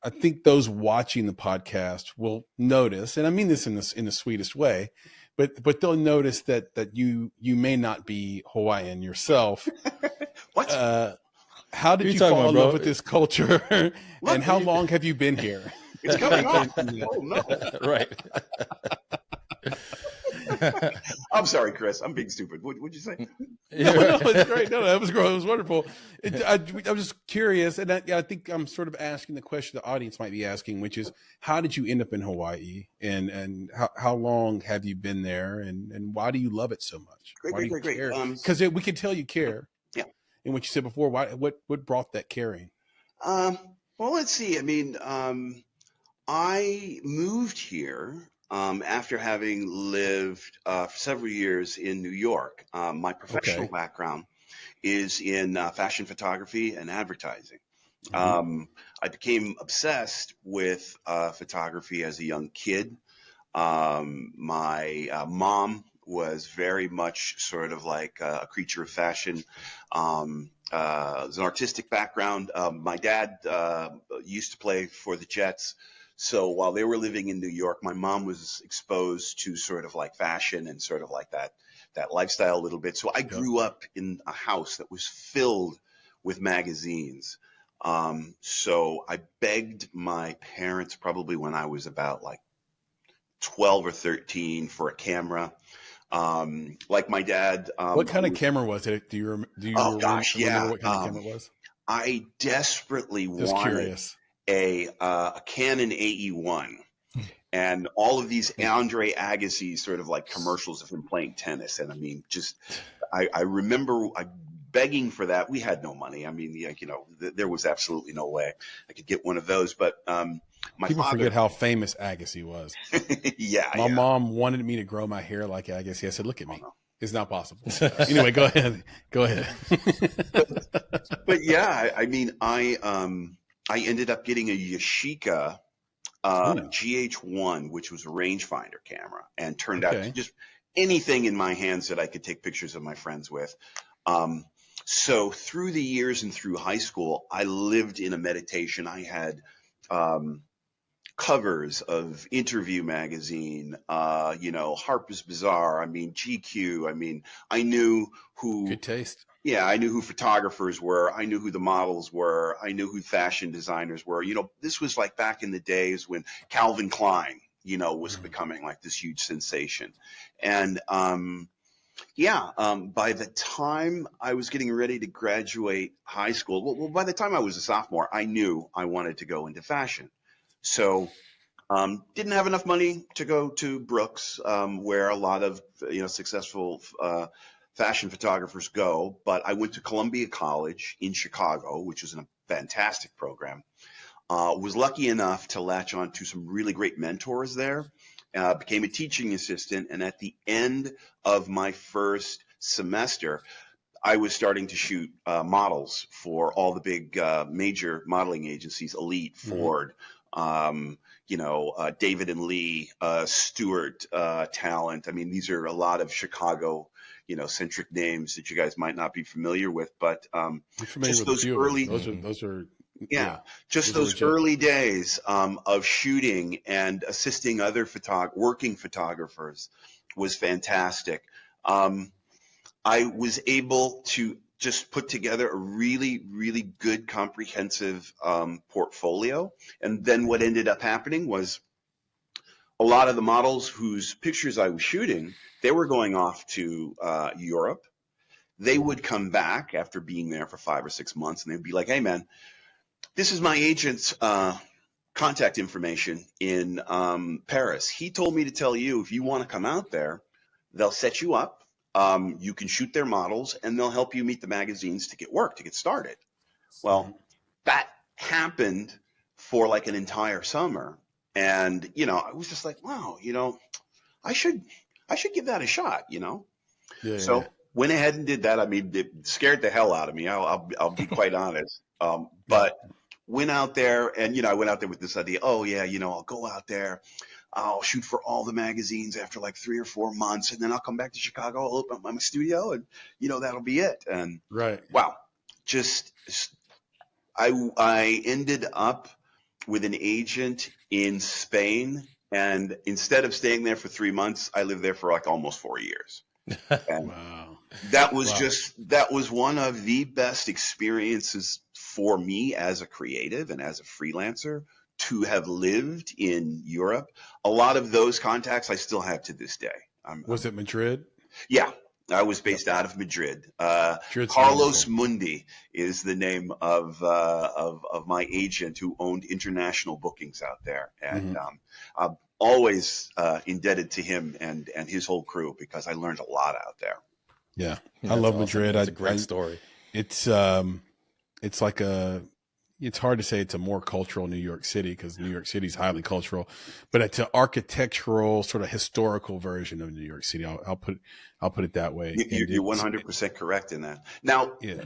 I think those watching the podcast will notice, and I mean this in the sweetest way, but they'll notice that you may not be Hawaiian yourself. What? How did you fall in love with this culture, and how long have you been here? It's coming off. Oh no! Right. I'm sorry, Chris. I'm being stupid. What'd you say? No, it's great. No, that was great. It was wonderful. I was just curious, and I think I'm sort of asking the question the audience might be asking, which is, how did you end up in Hawaii, and how long have you been there, and why do you love it so much? Great. Because we can tell you care. Yeah. And what you said before, what brought that caring? Well, let's see. I mean, I moved here after having lived for several years in New York. My professional background is in fashion photography and advertising. I became obsessed with photography as a young kid. My mom was very much sort of like a creature of fashion. It's an artistic background. My dad used to play for the Jets. So while they were living in New York, my mom was exposed to sort of like fashion and sort of like that lifestyle a little bit. So I grew up in a house that was filled with magazines. So I begged my parents probably when I was about like 12 or 13 for a camera. Like my dad. What kind of camera was it? Do you remember what kind of camera it was? I desperately wanted a Canon AE1. And all of these Andre Agassi sort of like commercials of him playing tennis. And I mean, just, I remember begging for that. We had no money. I mean, there was absolutely no way I could get one of those. But People forget how famous Agassi was. My mom wanted me to grow my hair like Agassi. I said, look at me. No. It's not possible. Anyway, go ahead. But yeah, I mean, I ended up getting a Yashica GH1, which was a rangefinder camera, and turned out to just anything in my hands that I could take pictures of my friends with. So through the years and through high school, I lived in a meditation. I had covers of Interview magazine, Harper's Bazaar, I mean, GQ. I mean, I knew who. Good taste. Yeah, I knew who photographers were. I knew who the models were. I knew who fashion designers were. This was like back in the days when Calvin Klein, was becoming like this huge sensation. And by the time I was getting ready to graduate high school, well, by the time I was a sophomore, I knew I wanted to go into fashion. So didn't have enough money to go to Brooks, where a lot of successful fashion photographers go, but I went to Columbia College in Chicago, which was a fantastic program. Was lucky enough to latch on to some really great mentors there. Became a teaching assistant, and at the end of my first semester, I was starting to shoot models for all the big major modeling agencies, Elite, Ford, David and Lee, Stewart Talent. I mean, these are a lot of Chicago centric names that you guys might not be familiar with, but just those early, those are those early days of shooting and assisting other working photographers was fantastic. I was able to just put together a really, really good, comprehensive portfolio. And then what ended up happening was a lot of the models whose pictures I was shooting, they were going off to Europe. They would come back after being there for 5 or 6 months, and they'd be like, hey, man, this is my agent's contact information in Paris. He told me to tell you, if you want to come out there, they'll set you up. You can shoot their models, and they'll help you meet the magazines to get work, to get started. Well, that happened for like an entire summer. And, I was just like, wow, I should give that a shot, So went ahead and did that. I mean, it scared the hell out of me. I'll be quite honest. But went out there, and, I went out there with this idea, I'll go out there. I'll shoot for all the magazines after like 3 or 4 months, and then I'll come back to Chicago, I'll open up my studio, and, that'll be it. And wow, I ended up with an agent in Spain. And instead of staying there for 3 months, I lived there for like almost 4 years. And Wow. that was that was one of the best experiences for me as a creative and as a freelancer to have lived in Europe. A lot of those contacts I still have to this day. Was it Madrid? Yeah, I was based out of Madrid. Madrid's Carlos wonderful. Mundi is the name of my agent who owned international bookings out there, and I'm always indebted to him and his whole crew because I learned a lot out there. Yeah, That's I love awesome. Madrid. That's a great story. It's like it's hard to say it's a more cultural New York City because New York City is highly cultural, but it's an architectural sort of historical version of New York City. I'll put it that way. You're 100% correct in that. Now, yeah.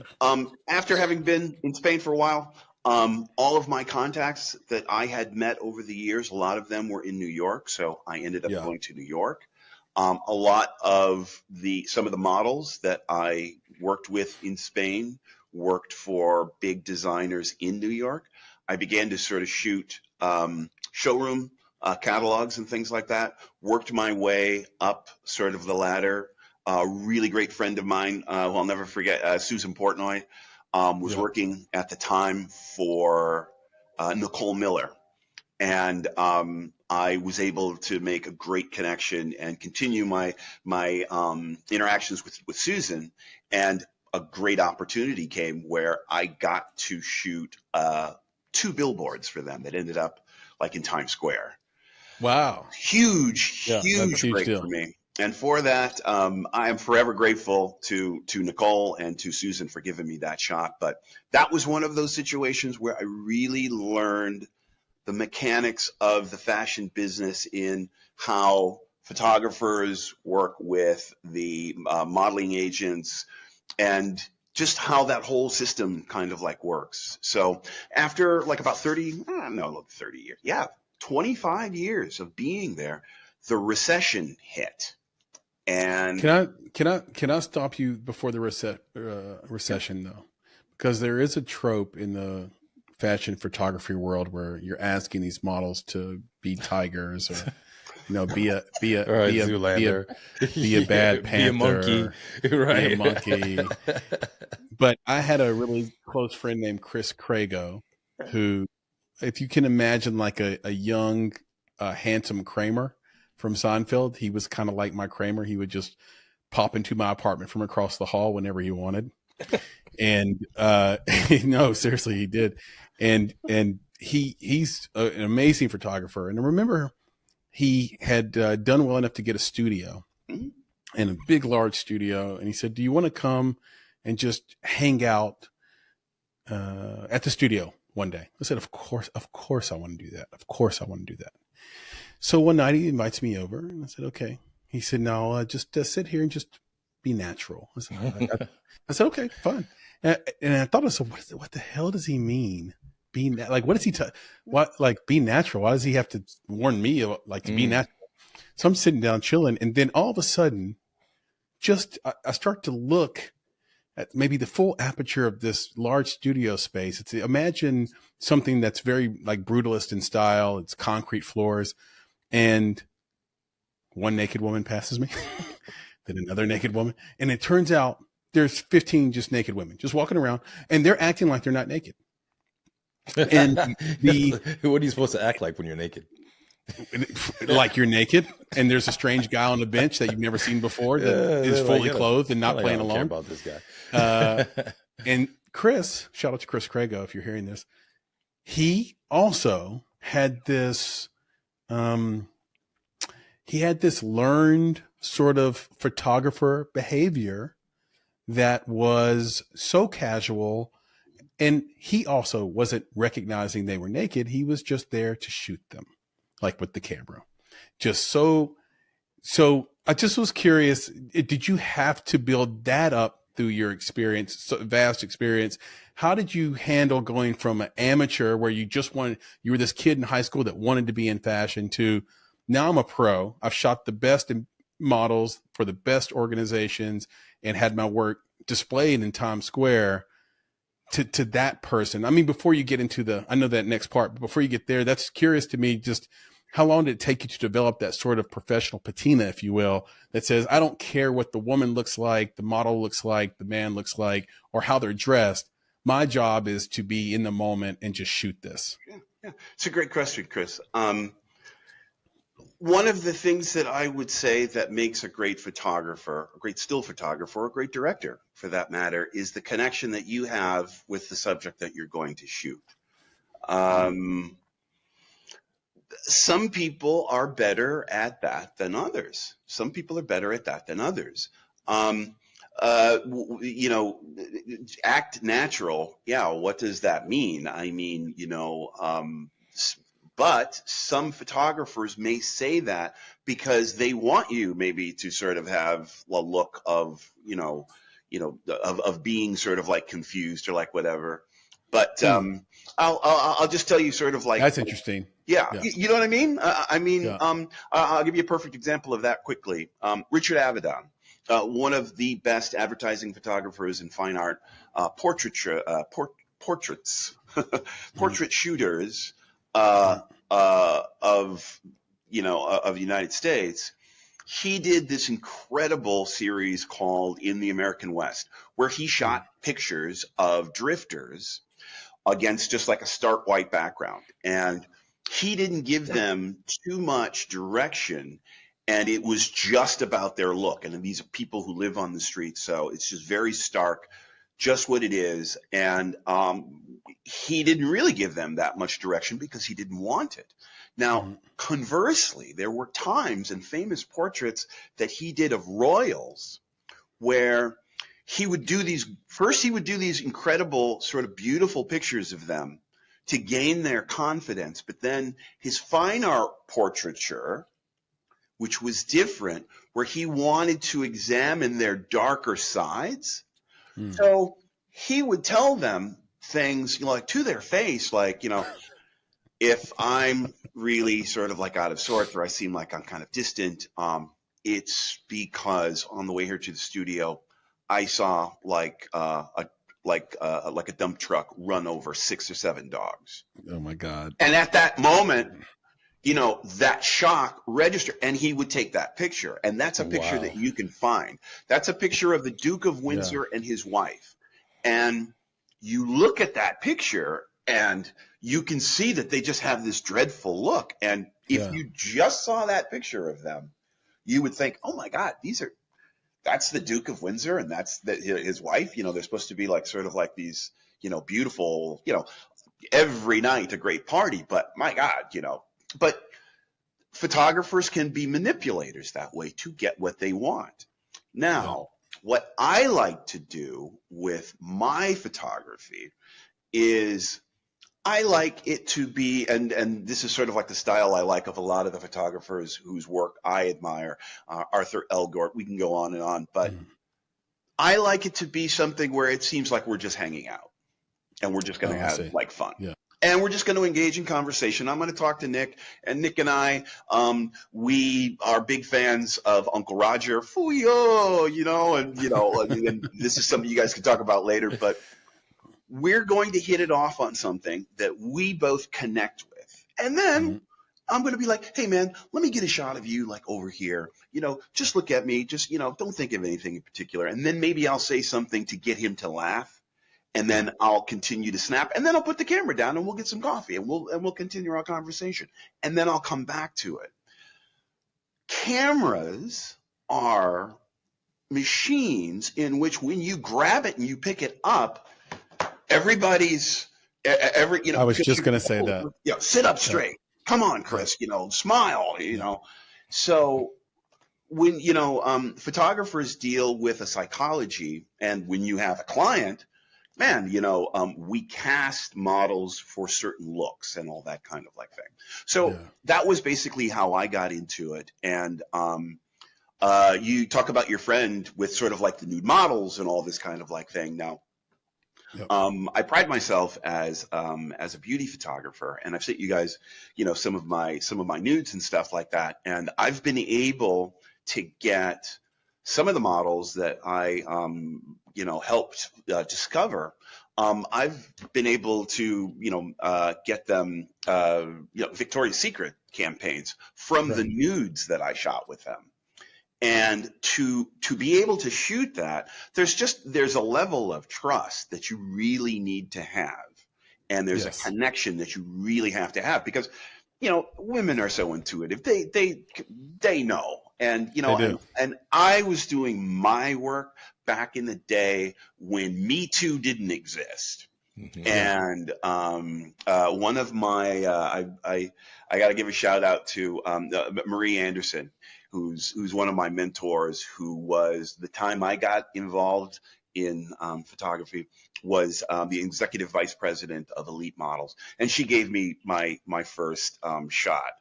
After having been in Spain for a while, all of my contacts that I had met over the years, a lot of them were in New York, so I ended up going to New York. A lot of some of the models that I worked with in Spain worked for big designers in New York. I began to sort of shoot showroom catalogs and things like that, worked my way up sort of the ladder. A really great friend of mine, who I'll never forget, Susan Portnoy, was working at the time for Nicole Miller. And I was able to make a great connection and continue my interactions with Susan. And a great opportunity came where I got to shoot 2 billboards for them that ended up like in Times Square. Wow. Huge break deal for me. And for that, I am forever grateful to Nicole and to Susan for giving me that shot. But that was one of those situations where I really learned the mechanics of the fashion business in how photographers work with the modeling agents and just how that whole system kind of like works. So after like about 30 years, 25 years of being there, the recession hit. And can I stop you before the recession though? Because there is a trope in the fashion photography world where you're asking these models to be tigers or be a bad panther, be a monkey, right? Be a monkey. But I had a really close friend named Chris Crago, who, if you can imagine, like a young, handsome Kramer from Seinfeld, he was kind of like my Kramer. He would just pop into my apartment from across the hall whenever he wanted. And no, seriously, he did. And he's an amazing photographer. And I remember he had done well enough to get a studio, and a big, large studio. And he said, "Do you want to come and just hang out at the studio one day?" I said, of course I want to do that. Of course I want to do that. So one night he invites me over, and I said, okay. He said, no, just sit here and just be natural. I said, okay, fine. And I thought, what the hell does he mean? Being like, what does he be natural? Why does he have to warn me to be natural? So I'm sitting down chilling, and then all of a sudden, I start to look at maybe the full aperture of this large studio space. Imagine something that's very like brutalist in style. It's concrete floors, and one naked woman passes me, then another naked woman, and it turns out there's 15 just naked women just walking around, and they're acting like they're not naked. And what are you supposed to act like when you're naked? Like you're naked, and there's a strange guy on the bench that you've never seen before that is fully clothed and not playing along. About this guy. And Chris, shout out to Chris Crago if you're hearing this. He also had this. He had this learned sort of photographer behavior that was so casual, and he also wasn't recognizing they were naked. He was just there to shoot them, like with the camera. Just so I just was curious, did you have to build that up through your experience, vast experience? How did you handle going from an amateur where you were this kid in high school that wanted to be in fashion to now I'm a pro. I've shot the best models for the best organizations and had my work displayed in Times Square. to that person? I mean, before you get into I know that next part, but before you get there, that's curious to me. Just how long did it take you to develop that sort of professional patina, if you will, that says, I don't care what the woman looks like, the model looks like, the man looks like, or how they're dressed. My job is to be in the moment and just shoot this. Yeah. It's a great question, Chris. One of the things that I would say that makes a great photographer, a great still photographer, or a great director for that matter, is the connection that you have with the subject that you're going to shoot. Some people are better at that than others. Some people are better at that than others. You know, act natural. Yeah, what does that mean? I mean, you know, but some photographers may say that because they want you maybe to sort of have a look of, of being sort of like confused or like whatever. But I'll just tell you sort of like, that's interesting. Yeah. You know what I mean? I'll give you a perfect example of that quickly. Richard Avedon, one of the best advertising photographers in fine art, portraits, portrait shooters of the United States. He did this incredible series called In the American West, where he shot pictures of drifters against just like a stark white background. And he didn't give them too much direction, and it was just about their look. And these are people who live on the street, so it's just very stark, just what it is. And he didn't really give them that much direction because he didn't want it. Now, conversely, there were times in famous portraits that he did of royals where he would do these incredible sort of beautiful pictures of them to gain their confidence. But then his fine art portraiture, which was different, where he wanted to examine their darker sides. So he would tell them things, like to their face, like, if I'm really sort of like out of sorts or I seem like I'm kind of distant, it's because on the way here to the studio, I saw like a dump truck run over 6 or 7 dogs. Oh my God. And at that moment, that shock registered, and he would take that picture. And that's a picture that you can find. That's a picture of the Duke of Windsor and his wife. And you look at that picture and you can see that they just have this dreadful look. And if you just saw that picture of them, you would think, oh my God, that's the Duke of Windsor and that's his wife. They're supposed to be like sort of like these, beautiful, every night a great party. But my God, but photographers can be manipulators that way to get what they want. Now, what I like to do with my photography is I like it to be, and this is sort of like the style I like of a lot of the photographers whose work I admire, Arthur Elgort, we can go on and on, but I like it to be something where it seems like we're just hanging out and we're just going to have like fun. Yeah. And we're just going to engage in conversation. I'm going to talk to Nick, and Nick and I, we are big fans of Uncle Roger, Fuyo, and this is something you guys can talk about later, but we're going to hit it off on something that we both connect with. And then I'm going to be like, hey man, let me get a shot of you like over here, just look at me, just, don't think of anything in particular. And then maybe I'll say something to get him to laugh. And then I'll continue to snap, and then I'll put the camera down and we'll get some coffee and we'll continue our conversation. And then I'll come back to it. Cameras are machines in which when you grab it and you pick it up, I was just going to say that. Sit up straight. Come on, Chris, smile, So when, photographers deal with a psychology, and when you have a client, man, we cast models for certain looks and all that kind of like thing. So that was basically how I got into it. And you talk about your friend with sort of like the nude models and all this kind of like thing. Now, I pride myself as a beauty photographer, and I've sent you guys, some of my nudes and stuff like that. And I've been able to get some of the models that I, helped discover I've been able to, get them, Victoria's Secret campaigns from the nudes that I shot with them. And to be able to shoot that, there's a level of trust that you really need to have. And there's a connection that you really have to have, because, women are so intuitive. They know. And, and I was doing my work back in the day when Me Too didn't exist. And one of my, I got to give a shout out to Marie Anderson, who's one of my mentors, who was, the time I got involved in photography, was the executive vice president of Elite Models, and she gave me my first shot,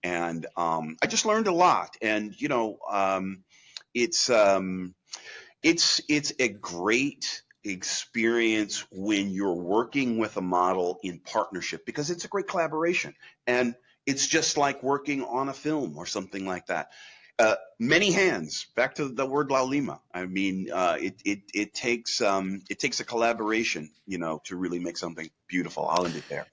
and I just learned a lot. And it's a great experience when you're working with a model in partnership, because it's a great collaboration, and it's just like working on a film or something like that. Many hands, back to the word La Lima. I mean, it takes a collaboration, to really make something beautiful. I'll end it there.